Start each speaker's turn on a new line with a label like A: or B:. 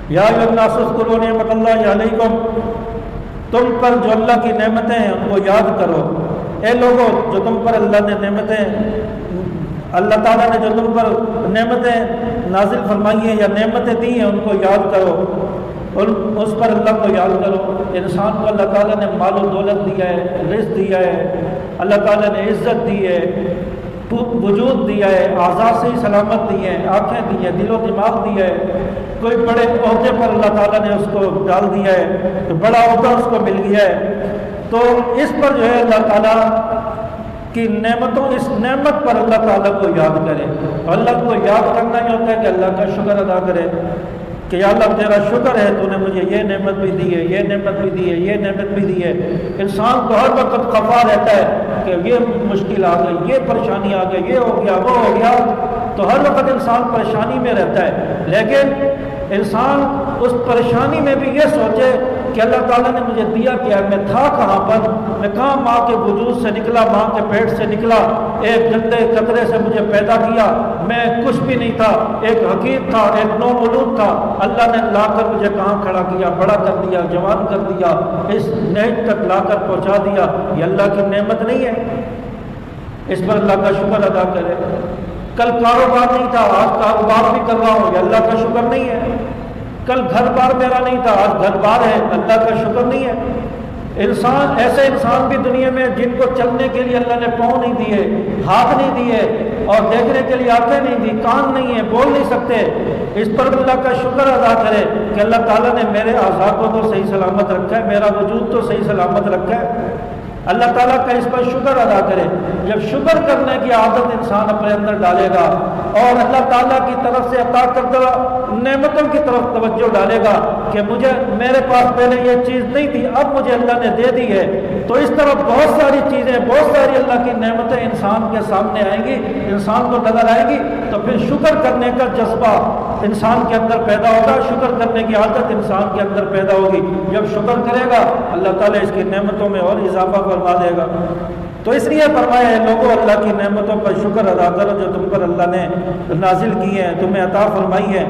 A: یا ایھا الناس اذکروا نعمت اللہ علیکم، تم پر جو اللہ کی نعمتیں ہیں ان کو یاد کرو۔ اے لوگوں، جو تم پر اللہ نے نعمتیں، اللہ تعالیٰ نے جو تم پر نعمتیں نازل فرمائی ہیں یا نعمتیں دی ہیں ان کو یاد کرو، اس پر اللہ کو یاد کرو۔ انسان کو اللہ تعالیٰ نے مال و دولت دیا ہے، رزق دیا ہے، اللہ تعالیٰ نے عزت دی ہے، وجود دیا ہے، اعضاء سے ہی سلامت دی ہے، آنکھیں دی ہیں، دل و دماغ دیا ہے، کوئی بڑے عہدے پر اللہ تعالیٰ نے اس کو ڈال دیا ہے، تو بڑا عہدہ اس کو مل گیا ہے، تو اس پر جو ہے اللہ تعالیٰ کی نعمتوں، اس نعمت پر اللہ تعالیٰ کو یاد کرے۔ اللہ کو یاد کرنا ہی ہوتا ہے کہ اللہ کا شکر ادا کرے کہ یا اللہ تیرا شکر ہے، تو نے مجھے یہ نعمت بھی دی ہے، یہ نعمت بھی دی ہے، یہ نعمت بھی دی ہے۔ انسان کو ہر وقت خفا رہتا ہے کہ یہ مشکل آ گئی، یہ پریشانی آ گئی، یہ ہو گیا، وہ ہو گیا، تو ہر وقت انسان پریشانی میں رہتا ہے، لیکن انسان اس پریشانی میں بھی یہ سوچے کہ اللہ تعالیٰ نے مجھے دیا کیا ہے، میں تھا کہاں پر، میں کہاں ماں کے وجود سے نکلا، ماں کے پیٹ سے نکلا، ایک گندے قطرے سے مجھے پیدا کیا، میں کچھ بھی نہیں تھا، ایک حقیق تھا، ایک نومولود تھا، اللہ نے لا کر مجھے کہاں کھڑا کیا، بڑا کر دیا، جوان کر دیا، اس نہج تک لا کر پہنچا دیا۔ یہ اللہ کی نعمت نہیں ہے؟ اس پر اللہ کا شکر ادا کرے۔ کل کاروبار نہیں تھا، آج کاروبار بھی کر رہا ہوں، یہ اللہ کا شکر نہیں ہے؟ کل گھر بار میرا نہیں تھا، آج گھر بار ہے، اللہ کا شکر نہیں ہے؟ انسان، ایسے انسان بھی دنیا میں جن کو چلنے کے لیے اللہ نے پاؤں نہیں دیے، ہاتھ نہیں دیے، اور دیکھنے کے لیے آنکھیں نہیں دی، کان نہیں ہے، بول نہیں سکتے، اس پر اللہ کا شکر ادا کرے کہ اللہ تعالیٰ نے میرے اعضاء کو تو صحیح سلامت رکھا ہے، میرا وجود تو صحیح سلامت رکھا ہے۔ اللہ تعالیٰ کا اس پر شکر ادا کرے۔ جب شکر کرنے کی عادت انسان اپنے اندر ڈالے گا اور اللہ تعالیٰ کی طرف سے عطا کردہ نعمتوں کی طرف توجہ ڈالے گا کہ مجھے، میرے پاس پہلے یہ چیز نہیں تھی، اب مجھے اللہ نے دے دی ہے، تو اس طرح بہت ساری چیزیں، بہت ساری اللہ کی نعمتیں انسان کے سامنے آئیں گی، انسان کو نظر آئیں گی، تو پھر شکر کرنے کا جذبہ انسان کے اندر پیدا ہوگا، شکر کرنے کی عادت انسان کے اندر پیدا ہوگی۔ جب شکر کرے گا اللہ تعالیٰ اس کی نعمتوں میں اور اضافہ فرما دے گا۔ تو اس لیے فرمایا ہے لوگوں، اللہ کی نعمتوں پر شکر ادا کرو جو تم پر اللہ نے نازل کی ہیں، تمہیں عطا فرمائی ہے۔